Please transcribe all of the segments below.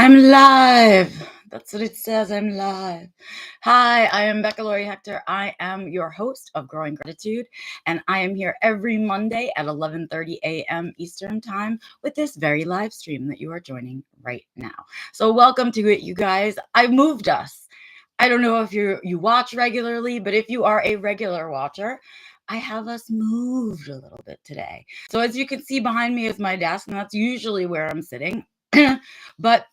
I'm live. That's what it says. I'm live. Hi, I am Becca Laurie Hector. I am your host of Growing Gratitude, and I am here every Monday at 11:30 a.m. Eastern Time with this very live stream that you are joining right now. So welcome to it, you guys. I moved us. I don't know if you watch regularly, but if you are a regular watcher, I have us moved a little bit today. So as you can see behind me is my desk, and that's usually where I'm sitting. But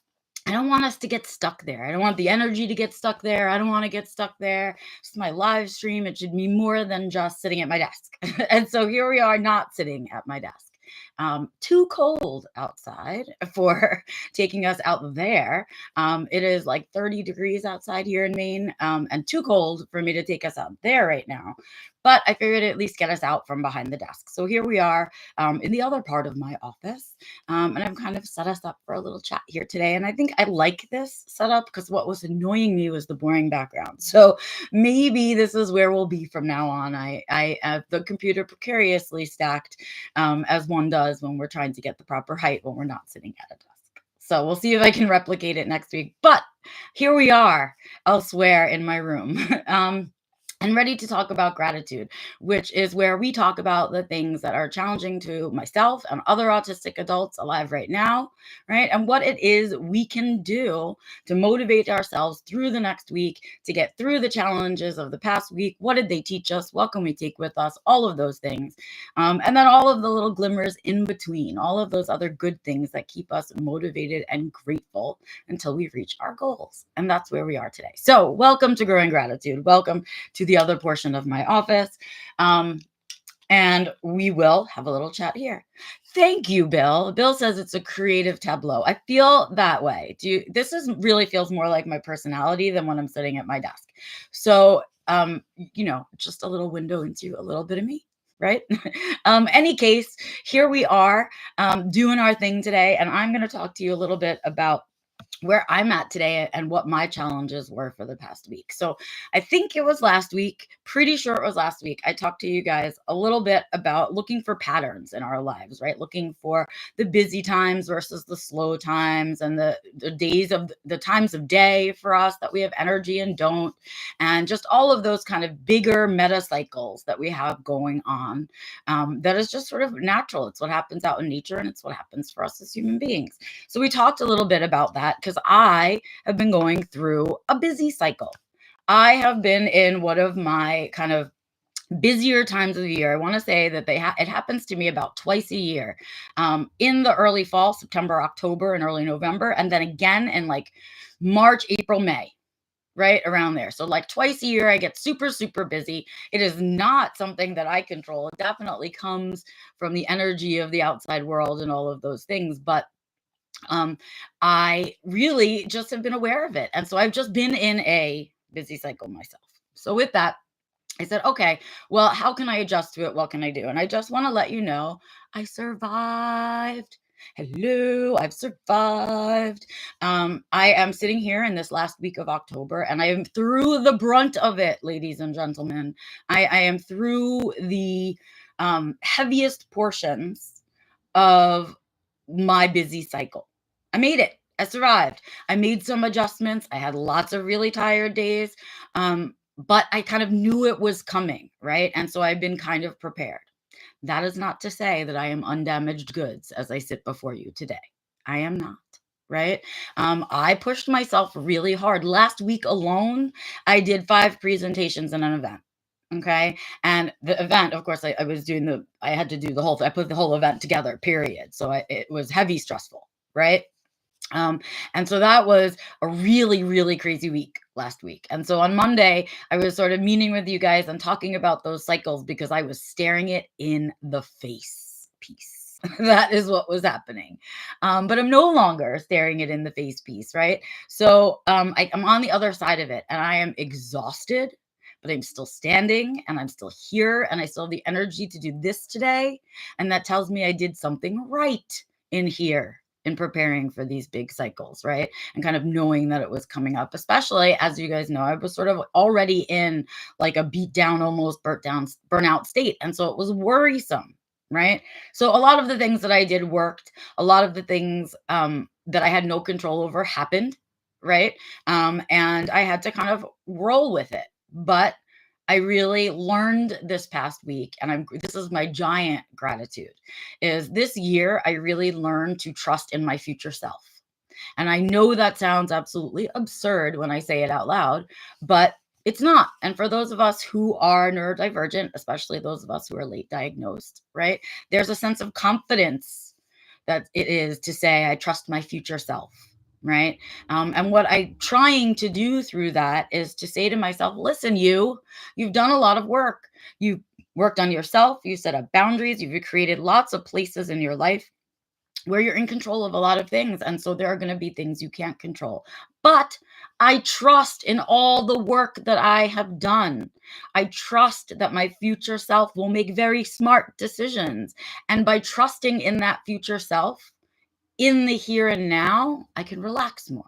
I don't want us to get stuck there. I don't want the energy to get stuck there. I don't want to get stuck there. It's my live stream. It should be more than just sitting at my desk. And so here we are, not sitting at my desk. Too cold outside for taking us out there. It is like 30 degrees outside here in Maine, and too cold for me to take us out there right now. But I figured at least get us out from behind the desk. So here we are in the other part of my office. And I've kind of set us up for a little chat here today. And I think I like this setup because what was annoying me was the boring background. So maybe this is where we'll be from now on. I have the computer precariously stacked, as one does when we're trying to get the proper height when we're not sitting at a desk. So we'll see if I can replicate it next week. But here we are elsewhere in my room. And ready to talk about gratitude, which is where we talk about the things that are challenging to myself and other autistic adults alive right now, right? And what it is we can do to motivate ourselves through the next week, to get through the challenges of the past week. What did they teach us? What can we take with us? All of those things. And then all of the little glimmers in between, all of those other good things that keep us motivated and grateful until we reach our goals. And that's where we are today. So welcome to Growing Gratitude. Welcome to the other portion of my office. And we will have a little chat here. Thank you, Bill. Bill says it's a creative tableau. I feel that way. This really feels more like my personality than when I'm sitting at my desk. So, just a little window into a little bit of me, right? Any case, here we are doing our thing today. And I'm going to talk to you a little bit about where I'm at today and what my challenges were for the past week. So I think it was last week, pretty sure it was last week, I talked to you guys a little bit about looking for patterns in our lives, right? Looking for the busy times versus the slow times, and the times of day for us that we have energy and don't, and just all of those kind of bigger meta cycles that we have going on. That is just sort of natural. It's what happens out in nature, and it's what happens for us as human beings. So we talked a little bit about that because I have been going through a busy cycle. I have been in one of my kind of busier times of the year. I want to say that it happens to me about twice a year, in the early fall, September, October, and early November, and then again in like March, April, May. Right around there. So like twice a year, I get super, super busy. It is not something that I control. It definitely comes from the energy of the outside world and all of those things. But I really just have been aware of it. And so I've just been in a busy cycle myself. So with that, I said, okay, well, how can I adjust to it? What can I do? And I just want to let you know I survived. Hello, I've survived. I am sitting here in this last week of October, and I am through the brunt of it, ladies and gentlemen. I am through the heaviest portions of my busy cycle. I made it. I survived. I made some adjustments. I had lots of really tired days. But I kind of knew it was coming, right? And so I've been kind of prepared. That is not to say that I am undamaged goods as I sit before you today. I am not, right? I pushed myself really hard. Last week alone, I did 5 presentations in an event. Okay. And the event, of course, I had to do I put the whole event together, period. So it was heavy, stressful, right? And so that was a really, really crazy week last week. And so on Monday, I was sort of meeting with you guys and talking about those cycles because I was staring it in the face. Peace. That is what was happening. But I'm no longer staring it in the face piece, right? So I'm on the other side of it, and I am exhausted, but I'm still standing and I'm still here, and I still have the energy to do this today. And that tells me I did something right in here in preparing for these big cycles, right? And kind of knowing that it was coming up, especially as you guys know, I was sort of already in like a beat down, almost burnout state. And so it was worrisome, right? So a lot of the things that I did worked. A lot of the things that I had no control over happened, right? And I had to kind of roll with it. But I really learned this past week, and this is my giant gratitude, is this year I really learned to trust in my future self. And I know that sounds absolutely absurd when I say it out loud, but it's not. And for those of us who are neurodivergent, especially those of us who are late diagnosed, right? There's a sense of confidence that it is to say, I trust my future self, right? And what I'm trying to do through that is to say to myself, listen, you've done a lot of work. You've worked on yourself. You set up boundaries. You've created lots of places in your life where you're in control of a lot of things. And so there are going to be things you can't control. But I trust in all the work that I have done. I trust that my future self will make very smart decisions. And by trusting in that future self, in the here and now, I can relax more.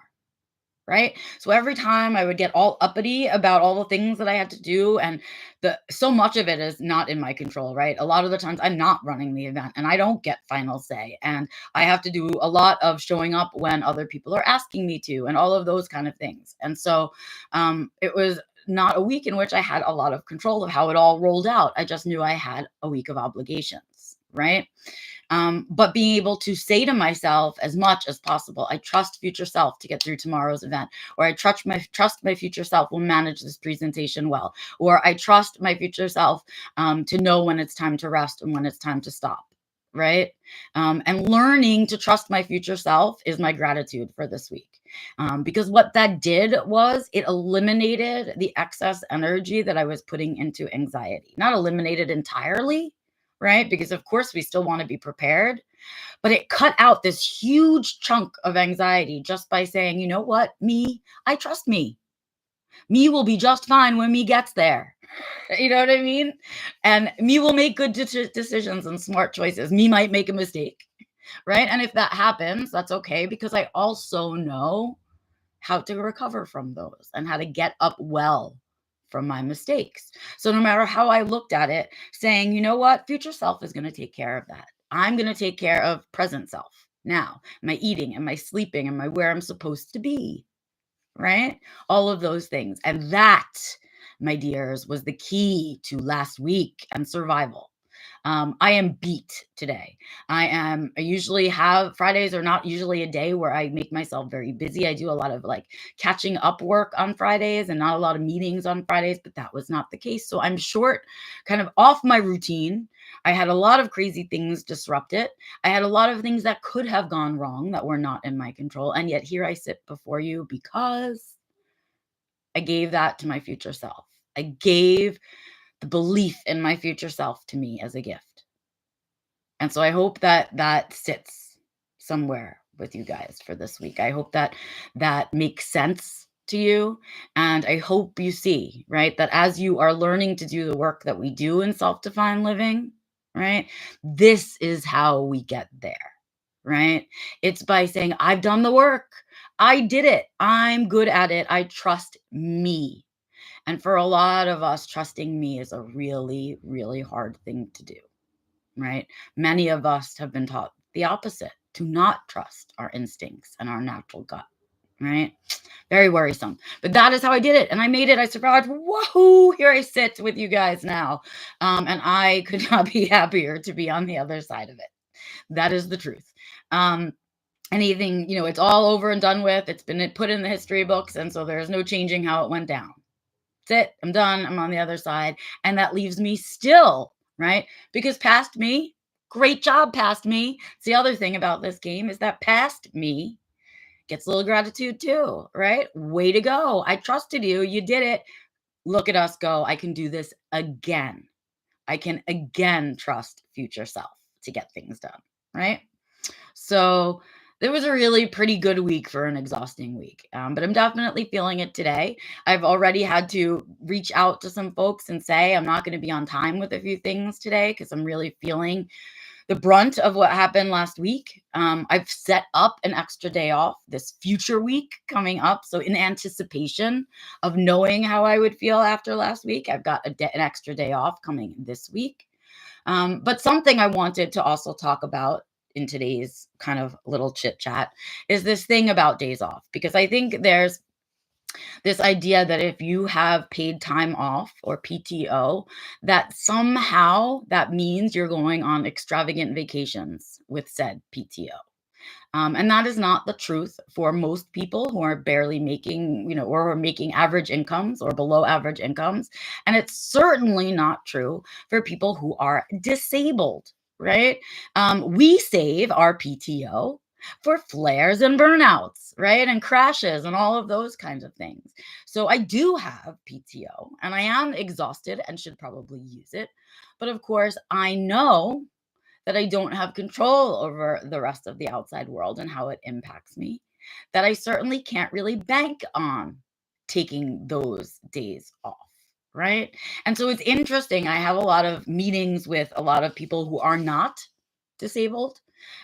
Right. So every time I would get all uppity about all the things that I had to do, and so much of it is not in my control, right? A lot of the times I'm not running the event and I don't get final say. And I have to do a lot of showing up when other people are asking me to, and all of those kind of things. And so it was not a week in which I had a lot of control of how it all rolled out. I just knew I had a week of obligations, right? But being able to say to myself as much as possible, I trust future self to get through tomorrow's event, or I trust my future self will manage this presentation well, or I trust my future self to know when it's time to rest and when it's time to stop. Right. And learning to trust my future self is my gratitude for this week. Because what that did was it eliminated the excess energy that I was putting into anxiety. Not eliminated entirely, right? Because of course we still want to be prepared, but it cut out this huge chunk of anxiety just by saying, you know what, I trust me. Me will be just fine when me gets there. You know what I mean? And me will make good decisions and smart choices. Me might make a mistake, right? And if that happens, that's okay, because I also know how to recover from those and how to get up well from my mistakes. So no matter how I looked at it, saying, you know what, future self is going to take care of that. I'm going to take care of present self now. My eating and my sleeping and my where I'm supposed to be, right? All of those things. And that, my dears, was the key to last week and survival. I am beat today. I usually have Fridays are not usually a day where I make myself very busy. I do a lot of like catching up work on Fridays and not a lot of meetings on Fridays, but that was not the case. So I'm short, kind of off my routine. I had a lot of crazy things disrupt it. I had a lot of things that could have gone wrong that were not in my control. And yet here I sit before you because I gave that to my future self. I gave the belief in my future self to me as a gift. And so I hope that that sits somewhere with you guys for this week. I hope that that makes sense to you. And I hope you see, right, that as you are learning to do the work that we do in self defined living, right, this is how we get there, right? It's by saying, I've done the work. I did it. I'm good at it. I trust me. And for a lot of us, trusting me is a really, really hard thing to do, right? Many of us have been taught the opposite, to not trust our instincts and our natural gut, right? Very worrisome. But that is how I did it. And I made it. I survived. Woohoo! Here I sit with you guys now. And I could not be happier to be on the other side of it. That is the truth. Anything, it's all over and done with. It's been put in the history books. And so there's no changing how it went down. That's it. I'm done. I'm on the other side. And that leaves me still, right? Because past me, great job, past me. It's the other thing about this game is that past me gets a little gratitude too, right? Way to go. I trusted you. You did it. Look at us go. I can do this again. I can again trust future self to get things done, right? So it was a really pretty good week for an exhausting week, but I'm definitely feeling it today. I've already had to reach out to some folks and say I'm not going to be on time with a few things today because I'm really feeling the brunt of what happened last week. I've set up an extra day off this future week coming up. So in anticipation of knowing how I would feel after last week, I've got an extra day off coming this week. But something I wanted to also talk about in today's kind of little chit chat is this thing about days off, because I think there's this idea that if you have paid time off or PTO, that somehow that means you're going on extravagant vacations with said PTO. And that is not the truth for most people who are barely making, or are making average incomes or below average incomes. And it's certainly not true for people who are disabled, right? We save our PTO for flares and burnouts, right? And crashes and all of those kinds of things. So I do have PTO and I am exhausted and should probably use it. But of course, I know that I don't have control over the rest of the outside world and how it impacts me, that I certainly can't really bank on taking those days off. Right. And so it's interesting. I have a lot of meetings with a lot of people who are not disabled.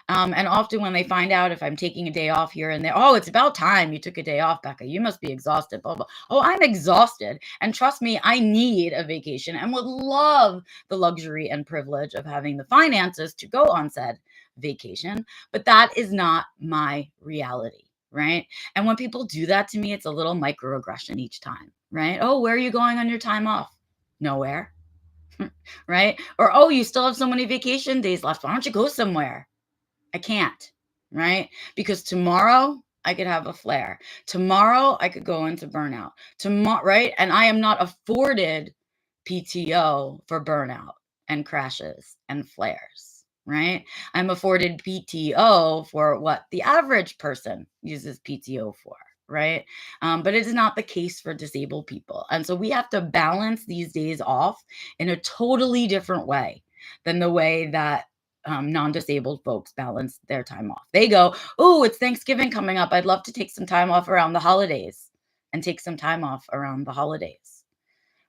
And often when they find out if I'm taking a day off here and there, oh, it's about time you took a day off, Becca. You must be exhausted. Blah, blah. Oh, I'm exhausted. And trust me, I need a vacation and would love the luxury and privilege of having the finances to go on said vacation. But that is not my reality. Right. And when people do that to me, it's a little microaggression each time. Right. Oh, where are you going on your time off? Nowhere. Right. Or, oh, you still have so many vacation days left. Why don't you go somewhere? I can't, right? Because tomorrow I could have a flare. Tomorrow I could go into burnout. Tomorrow, right? And I am not afforded PTO for burnout and crashes and flares, right? I'm afforded PTO for what the average person uses PTO for. Right. But it is not the case for disabled people. And so we have to balance these days off in a totally different way than the way that non-disabled folks balance their time off. They go, oh, it's Thanksgiving coming up. I'd love to take some time off around the holidays and take some time off around the holidays.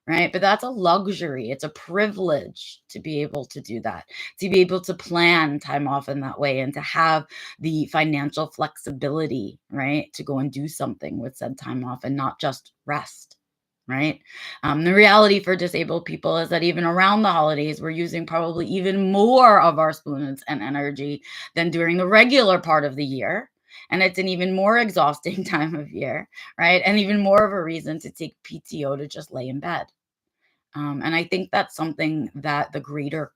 Right. But that's a luxury. It's a privilege to be able to do that, to be able to plan time off in that way and to have the financial flexibility, right, to go and do something with said time off and not just rest. Right. The reality for disabled people is that even around the holidays, we're using probably even more of our spoons and energy than during the regular part of the year. And it's an even more exhausting time of year, right? And even more of a reason to take PTO to just lay in bed. And I think that's something that the greater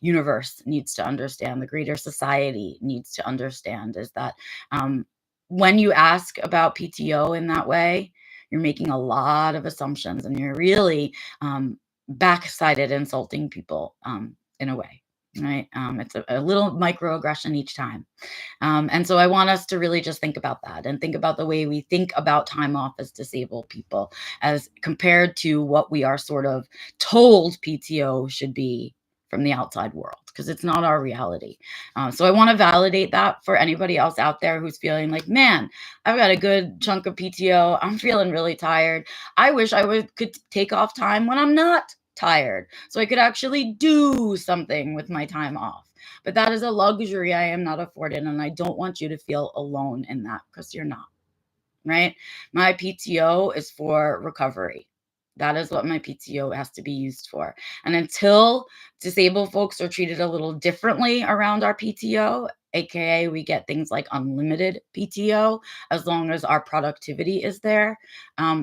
universe needs to understand, the greater society needs to understand is that when you ask about PTO in that way, you're making a lot of assumptions and you're really backsided insulting people in a way, right? It's a little microaggression each time. And so I want us to really just think about that and think about the way we think about time off as disabled people as compared to what we are sort of told PTO should be from the outside world, because it's not our reality. So I want to validate that for anybody else out there who's feeling like, man, I've got a good chunk of PTO. I'm feeling really tired. I wish could take off time when I'm not tired so I could actually do something with my time off. But that is a luxury I am not afforded. And I don't want you to feel alone in that, because you're not, right? My PTO is for recovery. That is what my PTO has to be used for. And until disabled folks are treated a little differently around our PTO, AKA we get things like unlimited PTO, as long as our productivity is there,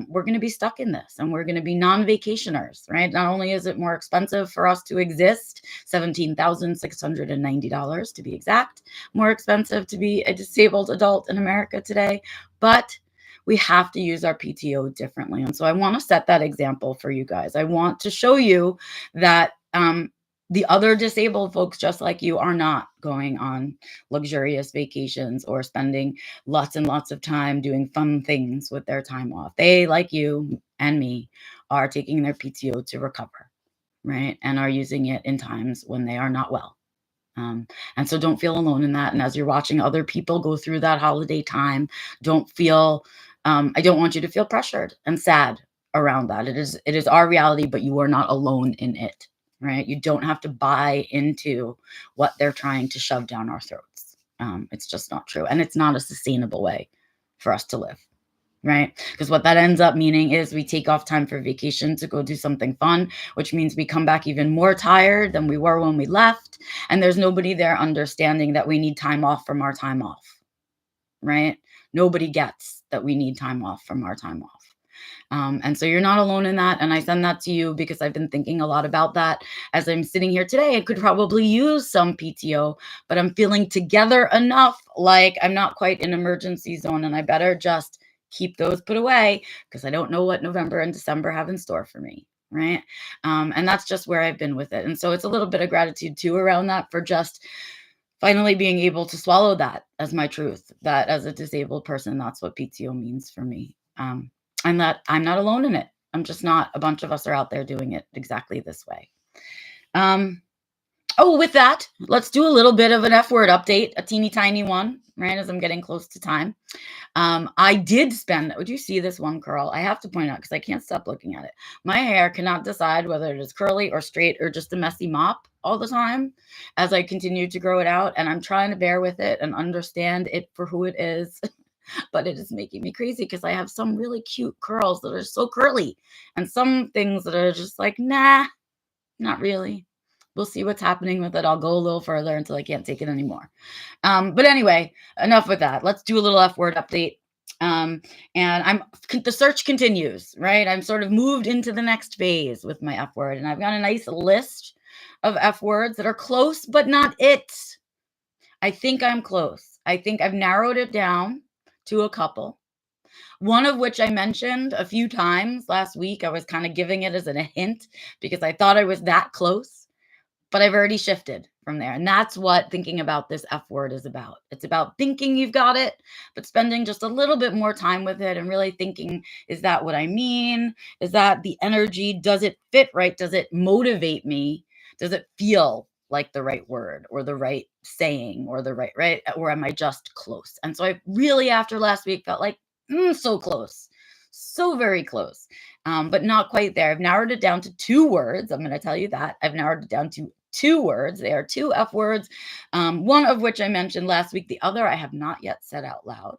we're going to be stuck in this and we're going to be non-vacationers, right? Not only is it more expensive for us to exist, $17,690 to be exact, more expensive to be a disabled adult in America today, but we have to use our PTO differently. And so I want to set that example for you guys. I want to show you that the other disabled folks just like you are not going on luxurious vacations or spending lots and lots of time doing fun things with their time off. They, like you and me, are taking their PTO to recover, right? And are using it in times when they are not well. And so don't feel alone in that. And as you're watching other people go through that holiday time, don't feel, I don't want you to feel pressured and sad around that. It is our reality, but you are not alone in it, right? You don't have to buy into what they're trying to shove down our throats. It's just not true. And it's not a sustainable way for us to live. right? Because what that ends up meaning is we take off time for vacation to go do something fun, which means we come back even more tired than we were when we left. And there's nobody there understanding that we need time off from our time off, right? Nobody gets that we need time off from our time off. And so you're not alone in that. And I send that to you because I've been thinking a lot about that as I'm sitting here today. I could probably use some PTO, but I'm feeling together enough like I'm not quite in emergency zone, and I better just keep those put away because I don't know what November and December have in store for me. Right. And that's just where I've been with it. And so it's a little bit of gratitude too around that for just finally being able to swallow that as my truth, that as a disabled person, that's what PTO means for me. And that I'm not alone in it. I'm just not. A bunch of us are out there doing it exactly this way. Oh, with that, let's do a little bit of an F word update, a teeny tiny one, right? As I'm getting close to time. I did spend, would you see this one curl? I have to point out because I can't stop looking at it. My hair cannot decide whether it is curly or straight or just a messy mop all the time as I continue to grow it out. And I'm trying to bear with it and understand it for who it is. But it is making me crazy because I have some really cute curls that are so curly and some things that are just like, nah, not really. We'll see what's happening with it. I'll go a little further until I can't take it anymore. But anyway, enough with that. Let's do a little F word update. And the search continues, right? I'm sort of moved into the next phase with my F word, and I've got a nice list of F words that are close, but not it. I think I'm close. I think I've narrowed it down to a couple. One of which I mentioned a few times last week. I was kind of giving it as a hint because I thought I was that close, but I've already shifted from there. And that's what thinking about this F word is about. It's about thinking you've got it, but spending just a little bit more time with it and really thinking, is that what I mean? Is that the energy? Does it fit right? Does it motivate me? Does it feel like the right word or the right saying or the right? Or am I just close? And so I really, after last week, felt like, so close, so very close, but not quite there. I've narrowed it down to 2 words. I'm going to tell you that. I've narrowed it down to 2 words. They are 2 F words, one of which I mentioned last week. The other I have not yet said out loud.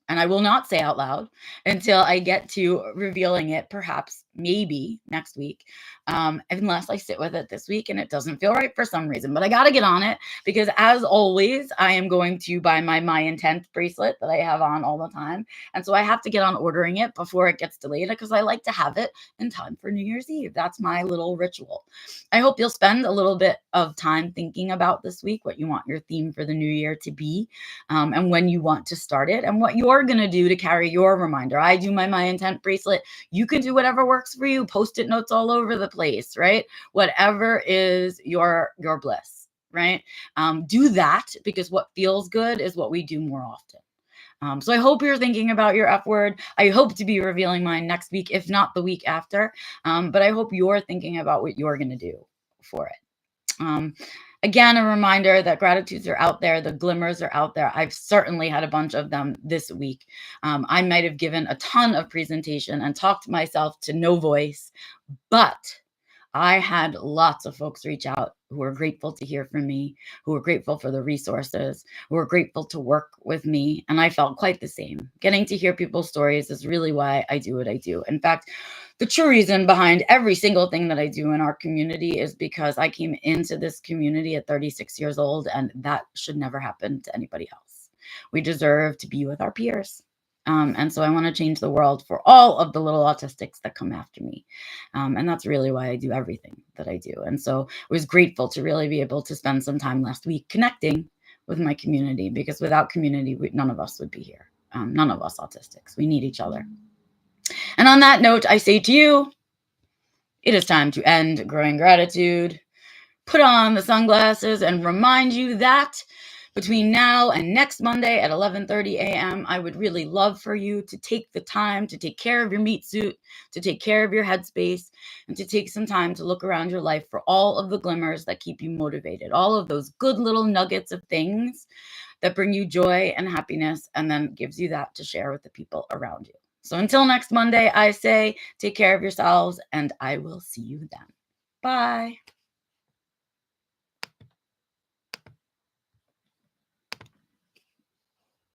And I will not say out loud until I get to revealing it, perhaps, maybe next week, unless I sit with it this week and it doesn't feel right for some reason. But I got to get on it because, as always, I am going to buy my intent bracelet that I have on all the time. And so I have to get on ordering it before it gets delayed because I like to have it in time for New Year's Eve. That's my little ritual. I hope you'll spend a little bit of time thinking about this week, what you want your theme for the new year to be, and when you want to start it, and what you're going to do to carry your reminder. I do my intent bracelet. You can do whatever works for you. Post-it notes all over the place, right? Whatever is your bliss, right? Do that because what feels good is what we do more often. So I hope you're thinking about your F word. I hope to be revealing mine next week, if not the week after. But I hope you're thinking about what you're going to do for it. Again, a reminder that gratitudes are out there. The glimmers are out there. I've certainly had a bunch of them this week. I might have given a ton of presentation and talked myself to no voice, but I had lots of folks reach out who were grateful to hear from me, who were grateful for the resources, who were grateful to work with me. And I felt quite the same. Getting to hear people's stories is really why I do what I do. In fact, the true reason behind every single thing that I do in our community is because I came into this community at 36 years old, and that should never happen to anybody else. We deserve to be with our peers. And so I want to change the world for all of the little autistics that come after me. And that's really why I do everything that I do. And so I was grateful to really be able to spend some time last week connecting with my community, because without community, none of us would be here. None of us autistics. We need each other. And on that note, I say to you, it is time to end Growing Gratitude. Put on the sunglasses and remind you that between now and next Monday at 11:30 a.m., I would really love for you to take the time to take care of your meat suit, to take care of your headspace, and to take some time to look around your life for all of the glimmers that keep you motivated, all of those good little nuggets of things that bring you joy and happiness, and then gives you that to share with the people around you. So until next Monday, I say take care of yourselves, and I will see you then. Bye.